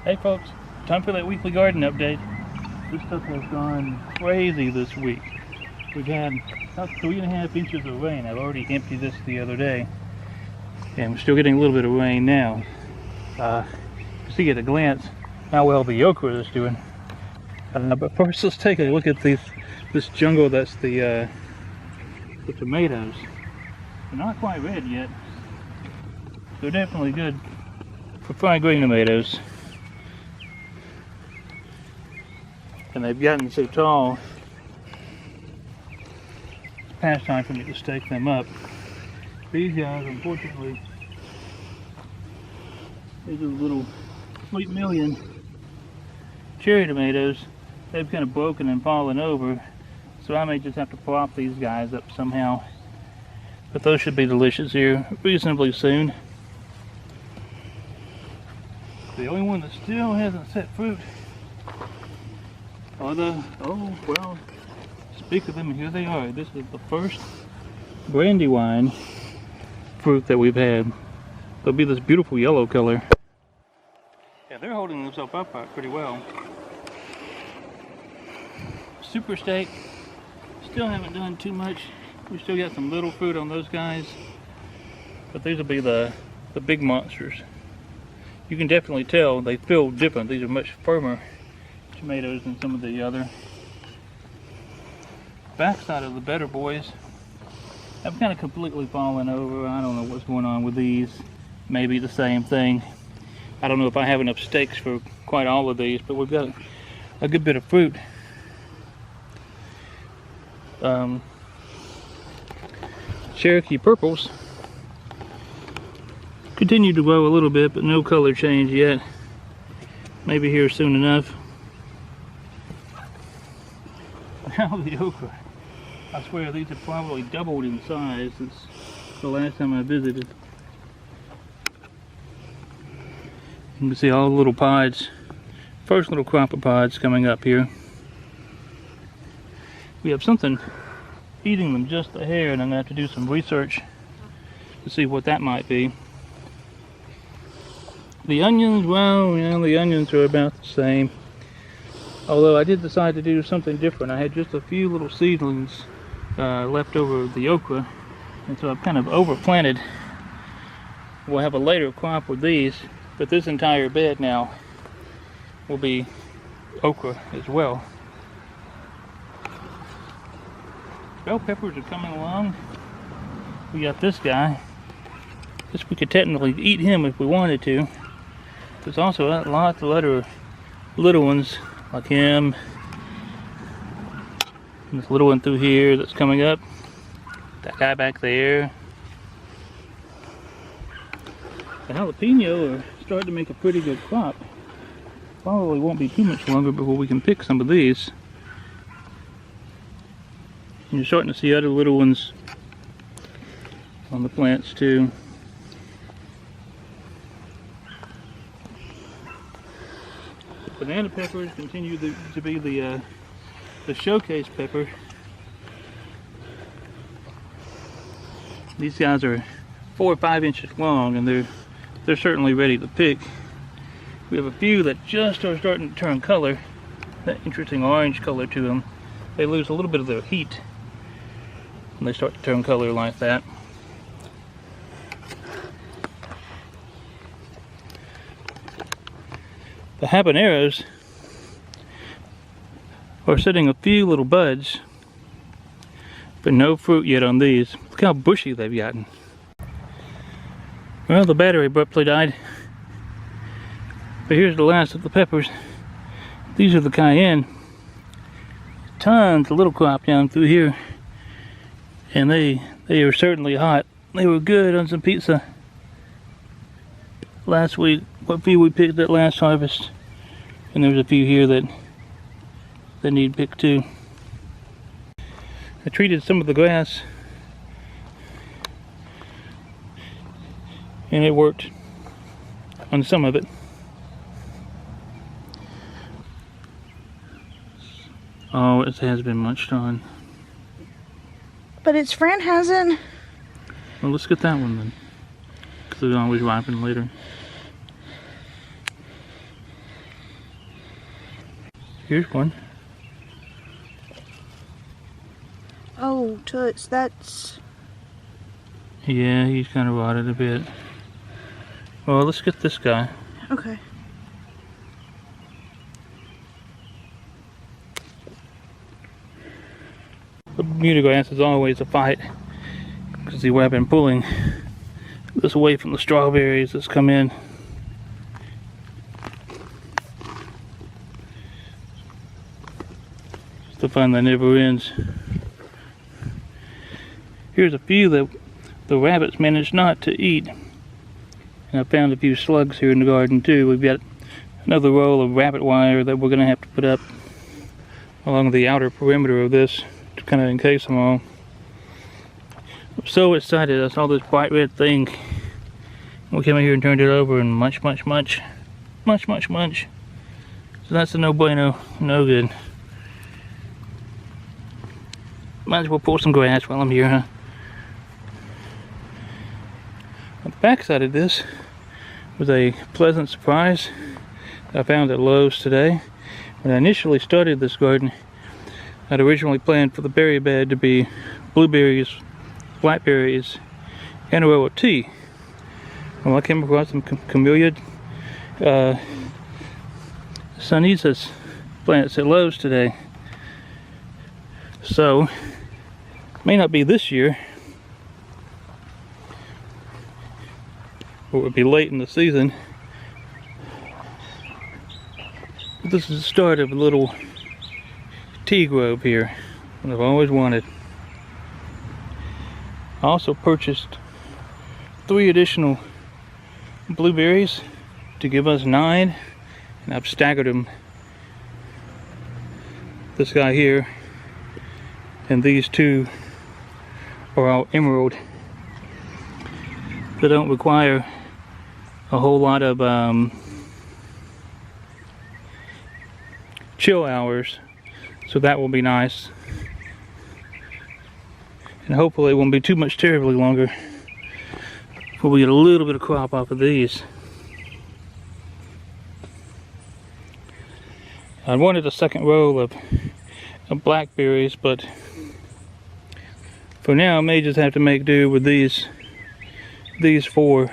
Hey folks, time for that weekly garden update. This stuff has gone crazy this week. We've had about 3.5 inches of rain. I've already emptied this the other day. And we're still getting a little bit of rain now. You see at a glance how well the okra is doing. But first let's take a look at this jungle that's the tomatoes. They're not quite red yet. They're definitely good for fine green tomatoes. And they've gotten so tall, it's past time for me to stake them up. These guys, unfortunately, these are the little Sweet Million cherry tomatoes. They've kind of broken and fallen over, so I may just have to prop these guys up somehow. But those should be delicious here reasonably soon. The only one that still hasn't set fruit are well, speak of them, here they are. This is the first Brandywine fruit that we've had. They'll be this beautiful yellow color. Yeah, they're holding themselves up pretty well. Super steak, still haven't done too much. We still got some little fruit on those guys, but these will be the big monsters. You can definitely tell they feel different. These are much firmer tomatoes than some of the other. Backside of the better boys have kind of completely fallen over. I don't know what's going on with these. Maybe the same thing. I don't know if I have enough stakes for quite all of these, but we've got a good bit of fruit. Cherokee purples continue to grow a little bit, but no color change yet. Maybe here soon enough. Now the okra, I swear these have probably doubled in size since the last time I visited. You can see all the little pods, first little crop of pods coming up here. We have something eating them just a hair, and I'm going to have to do some research to see what that might be. The onions, well, yeah, the onions are about the same. Although I did decide to do something different. I had just a few little seedlings left over the okra, and so I've kind of overplanted. We'll have a later crop with these, but this entire bed now will be okra as well. Bell peppers are coming along. We got this guy. Guess we could technically eat him if we wanted to. There's also lots of other little ones like him. And this little one through here that's coming up. That guy back there. The jalapeno are starting to make a pretty good crop. Probably won't be too much longer before we can pick some of these. And you're starting to see other little ones on the plants too. Banana peppers continue to be the showcase pepper. These guys are 4 or 5 inches long, and they're certainly ready to pick. We have a few that just are starting to turn color, that interesting orange color to them. They lose a little bit of their heat when they start to turn color like that. The habaneros are setting a few little buds, but no fruit yet on these. Look how bushy they've gotten. Well, the battery abruptly died. But here's the last of the peppers. These are the cayenne. Tons of little crop down through here. And they are certainly hot. They were good on some pizza last week. What few we picked at last harvest. And there's a few here that need picked too. I treated some of the grass, and it worked on some of it. Oh, it has been munched on. But its friend hasn't. Well, let's get that one then, because it'll always ripen later. Here's one. Oh, Toots, that's... Yeah, he's kind of rotted a bit. Well, let's get this guy. Okay. The Bermuda grass is always a fight. Because see what I've been pulling this away from the strawberries that's come in. It's the fun that never ends. Here's a few that the rabbits managed not to eat. And I found a few slugs here in the garden too. We've got another roll of rabbit wire that we're going to have to put up along the outer perimeter of this to kind of encase them all. I'm so excited. I saw this bright red thing. We came in here and turned it over and munch. So that's a no bueno, no good. Might as well pull some grass while I'm here, huh? On the back side of this was a pleasant surprise I found at Lowe's today. When I initially started this garden, I'd originally planned for the berry bed to be blueberries, blackberries, and a row of tea. Well, I came across some camellia sunnies plants at Lowe's today. So, may not be this year, or it would be late in the season, but this is the start of a little tea grove here that I've always wanted. I also purchased 3 additional blueberries to give us 9, and I've staggered them. This guy here and these 2 are all emerald. They don't require a whole lot of chill hours, so that will be nice. And hopefully it won't be too much terribly longer before we get a little bit of crop off of these. I wanted a second row of blackberries, but for now I may just have to make do with these 4.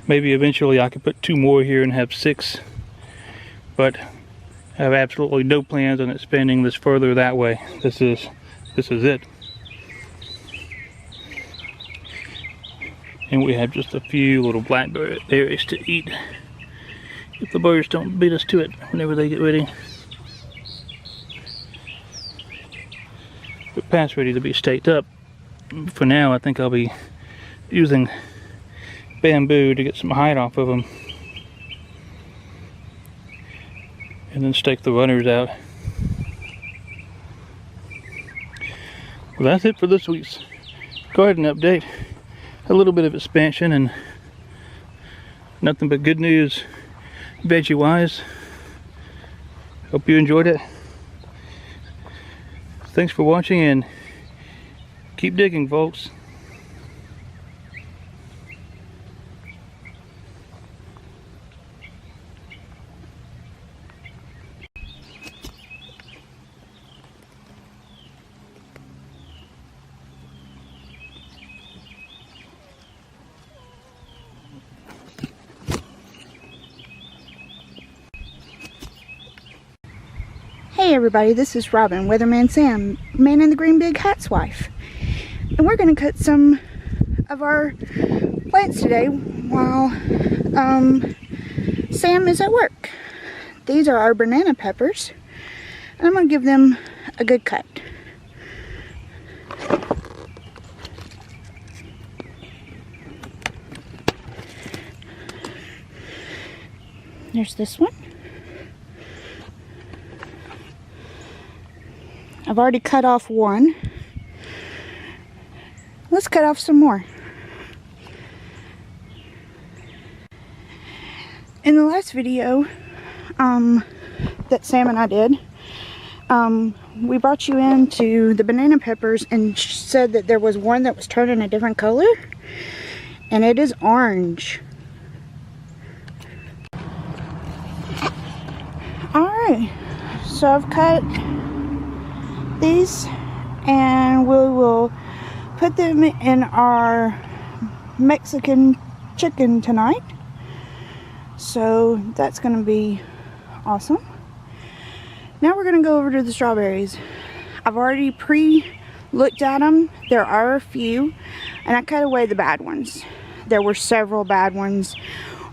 Maybe eventually I could put 2 more here and have 6, but I have absolutely no plans on expanding this further that way. This is it. And we have just a few little blackberries to eat if the birds don't beat us to it whenever they get ready. They're past ready to be staked up. For now, I think I'll be using bamboo to get some height off of them, and then stake the runners out. Well, that's it for this week's garden update. A little bit of expansion and nothing but good news veggie wise. Hope you enjoyed it. Thanks for watching and keep digging, folks. Hey everybody, this is Robin, Weatherman Sam, Man in the Green Big Hat's wife. And we're going to cut some of our plants today while Sam is at work. These are our banana peppers, and I'm going to give them a good cut. There's this one. I've already cut off one. Let's cut off some more. In the last video that Sam and I did, we brought you into the banana peppers and said that there was one that was turning a different color, and it is orange. Alright, So I've cut these and we will put them in our Mexican chicken tonight. So that's going to be awesome. Now we're going to go over to the strawberries. I've already pre-looked at them. There are a few, and I cut away the bad ones. There were several bad ones,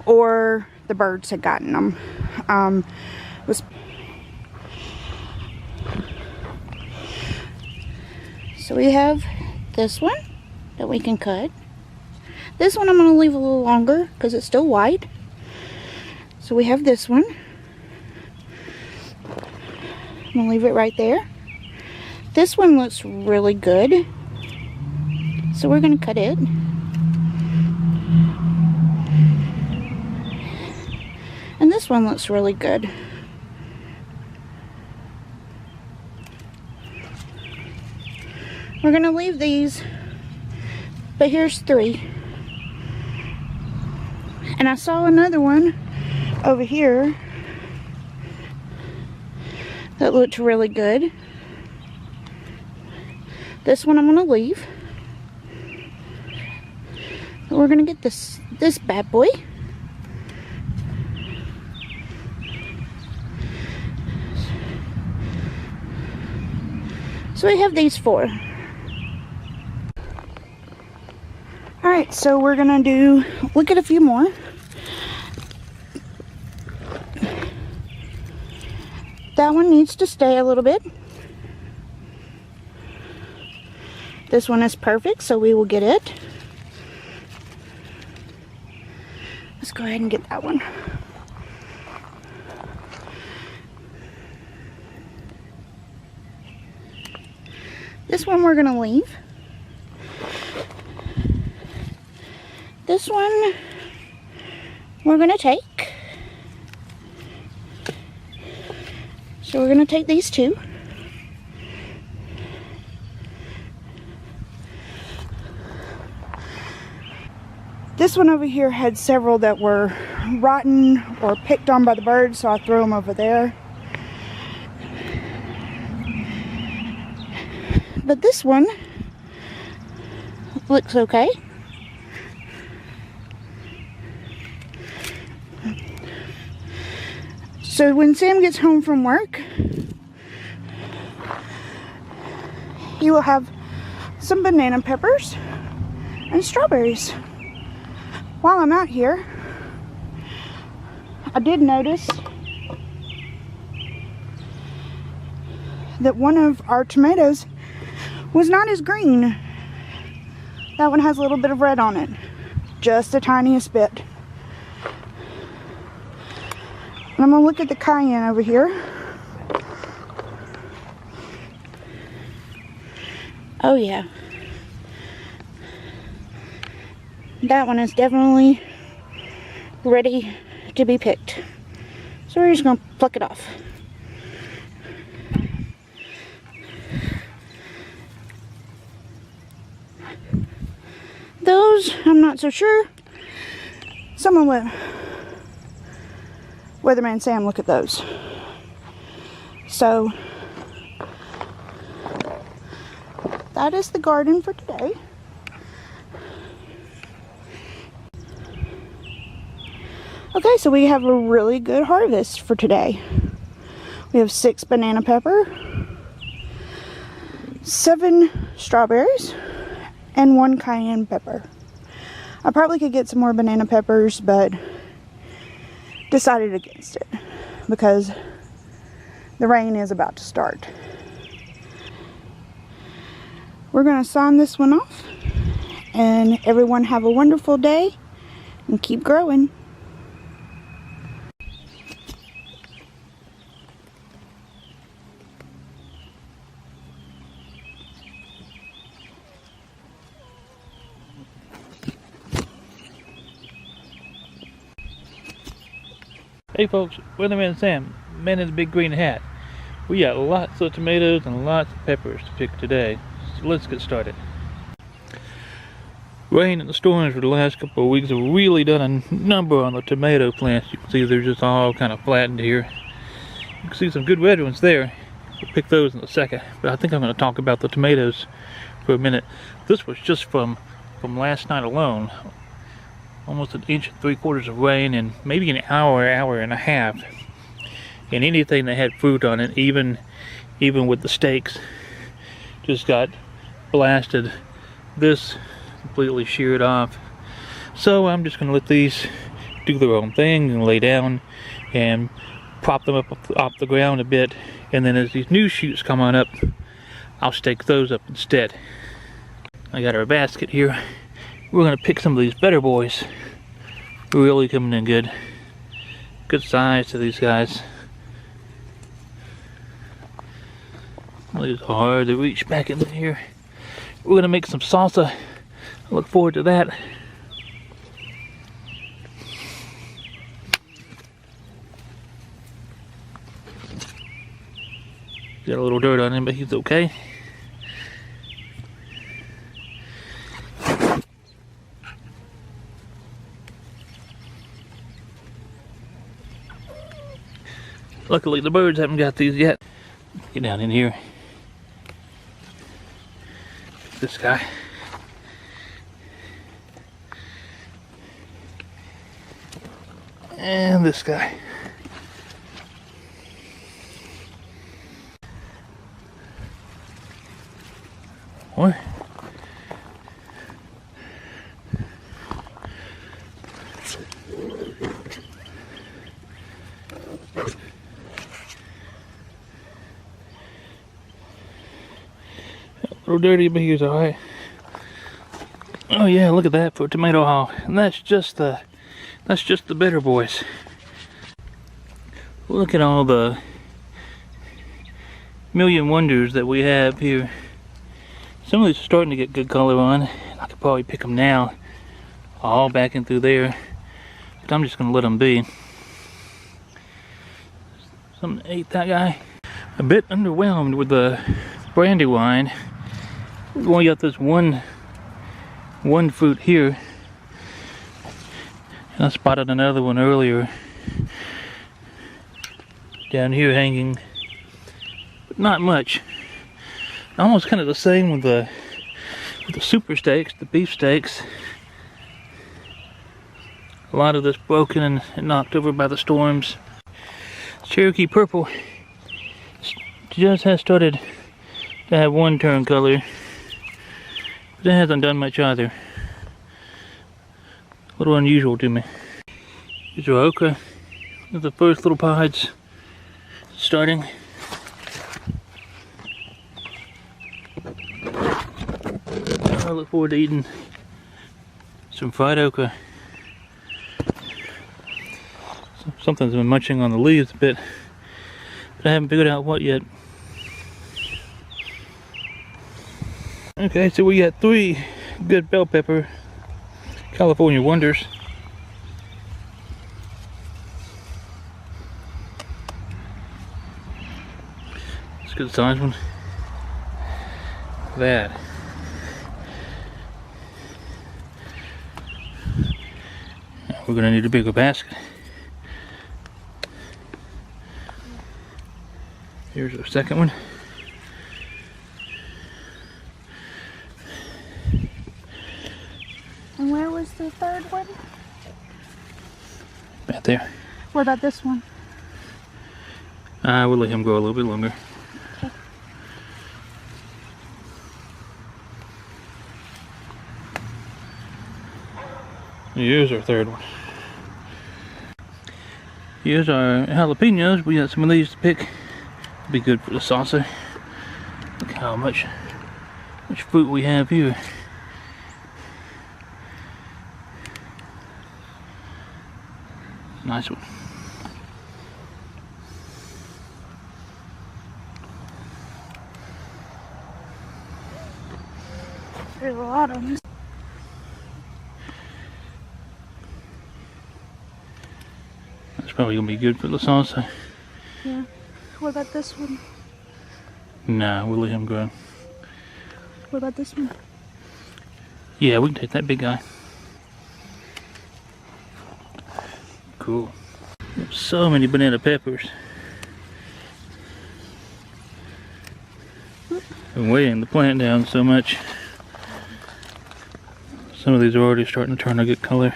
or the birds had gotten them. So we have this one that we can cut. This one I'm going to leave a little longer because it's still white. So we have this one. I'm going to leave it right there. This one looks really good. So we're going to cut it. And this one looks really good. We're going to leave these, but here's 3. And I saw another one over here that looked really good. This one I'm going to leave. But we're going to get this bad boy. So we have these 4. Alright, so we're going to look at a few more. That one needs to stay a little bit. This one is perfect, so we will get it. Let's go ahead and get that one. This one we're going to leave. This one we're going to take. So we're going to take these 2. This one over here had several that were rotten or picked on by the birds, so I threw them over there. But this one looks okay. So when Sam gets home from work, he will have some banana peppers and strawberries. While I'm out here, I did notice that one of our tomatoes was not as green. That one has a little bit of red on it, just the tiniest bit. And I'm gonna look at the cayenne over here. Oh yeah, that one is definitely ready to be picked. So we're just gonna pluck it off. Those, I'm not so sure. Someone let Weatherman Sam look at those. So, that is the garden for today. Okay, so we have a really good harvest for today. We have 6 banana pepper, 7 strawberries, and 1 cayenne pepper. I probably could get some more banana peppers, but decided against it because the rain is about to start. We're going to sign this one off, and everyone have a wonderful day and keep growing. Hey folks, Weatherman Sam, man in the big green hat. We got lots of tomatoes and lots of peppers to pick today, so let's get started. Rain and the storms for the last couple of weeks have really done a number on the tomato plants. You can see they're just all kind of flattened here. You can see some good red ones there. We'll pick those in a second. But I think I'm going to talk about the tomatoes for a minute. This was just from last night alone. Almost 1 3/4 inches of rain and maybe an hour and a half. And anything that had fruit on it, even with the stakes, just got blasted. This completely sheared off. So I'm just going to let these do their own thing and lay down and prop them up off the ground a bit. And then as these new shoots come on up, I'll stake those up instead. I got our basket here. We're going to pick some of these better boys. Really coming in good. Good size to these guys. These are hard to reach back in here. We're going to make some salsa. I look forward to that. Got a little dirt on him, but he's okay. Luckily the birds haven't got these yet. Get down in here. This guy. And this guy. What? A little dirty, but he's alright. Oh yeah, look at that for a tomato haul. And that's just the better boys. Look at all the million wonders that we have here. Some of these are starting to get good color on. I could probably pick them now, all back in through there. But I'm just going to let them be. Something ate that guy. A bit underwhelmed with the Brandywine. We only got this one fruit here. And I spotted another one earlier down here hanging, but not much. Almost kind of the same with the super steaks, the beef steaks. A lot of this broken and knocked over by the storms. Cherokee purple just has started to have one turn color, but it hasn't done much either. A little unusual to me. These are okra. These are the first little pods starting. I look forward to eating some fried okra. Something's been munching on the leaves a bit, but I haven't figured out what yet. Okay, so we got 3 good bell pepper California wonders. It's a good sized one. That. We're gonna need a bigger basket. Here's our second one. And where was the third one? Back there. What about this one? We'll let him grow a little bit longer. Okay. Here's our third one. Here's our jalapenos. We got some of these to pick. Be good for the salsa. Look how much fruit we have here. Nice one. There's a lot of them. That's probably gonna be good for the salsa. Yeah. What about this one? Nah, we'll let him grow. What about this one? Yeah, we can take that big guy. Cool. So many banana peppers. and weighing the plant down so much. Some of these are already starting to turn a good color.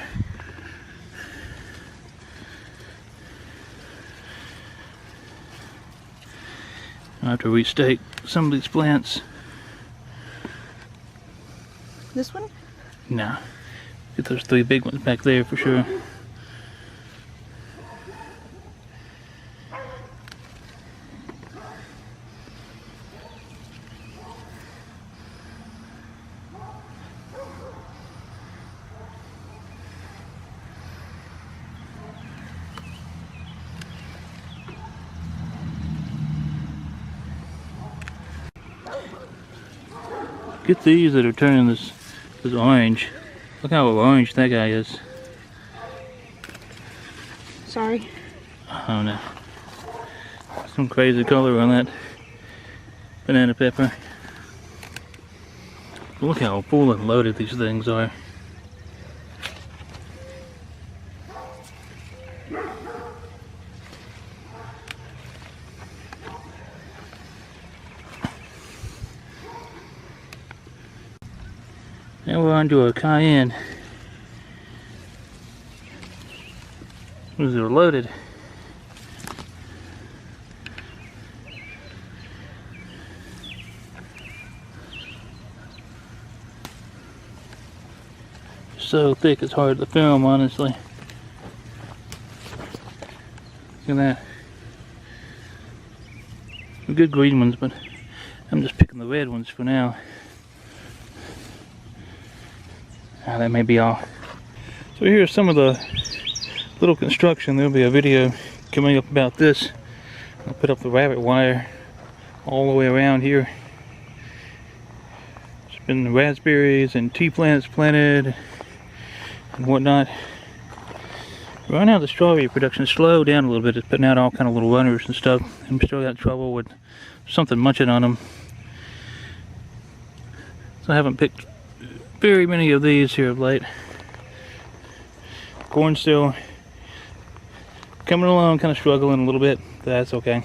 I have to restake some of these plants. This one? No. Get those 3 big ones back there for sure. Get these that are turning this orange. Look how orange that guy is. Sorry. Oh no. Some crazy color on that banana pepper. Look how full and loaded these things are. Now we're on to a cayenne. These are loaded. So thick it's hard to film, honestly. Look at that. Good green ones, but I'm just picking the red ones for now. That may be all. So here's some of the little construction. There'll be a video coming up about this. I'll put up the rabbit wire all the way around here. There's been raspberries and tea plants planted and whatnot. Right now the strawberry production slowed down a little bit. It's putting out all kind of little runners and stuff. I'm still got trouble with something munching on them. So I haven't picked very many of these here of late. Corn still coming along, kind of struggling a little bit, but that's okay.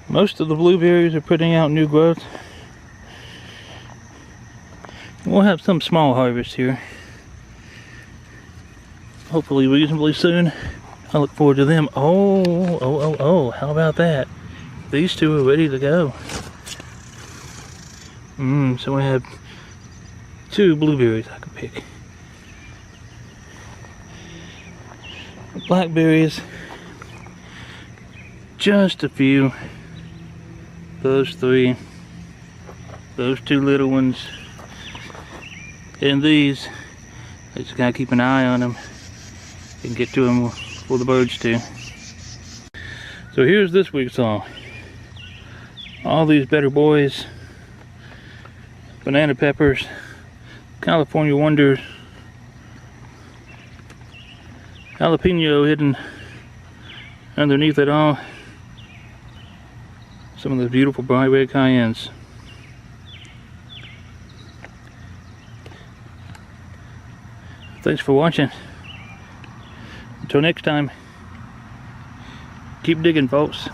Most of the blueberries are putting out new growth. We'll have some small harvest here, hopefully reasonably soon. I look forward to them. Oh, how about that? These two are ready to go. So we have 2 blueberries I could pick. Blackberries, just a few. Those 3, those 2 little ones, and these. I just gotta keep an eye on them and get to them before the birds do. So here's this week's haul. All these better boys. Banana peppers, California wonders, jalapeno hidden underneath it all, some of the beautiful bright red cayennes. Thanks for watching. Until next time, keep digging, folks.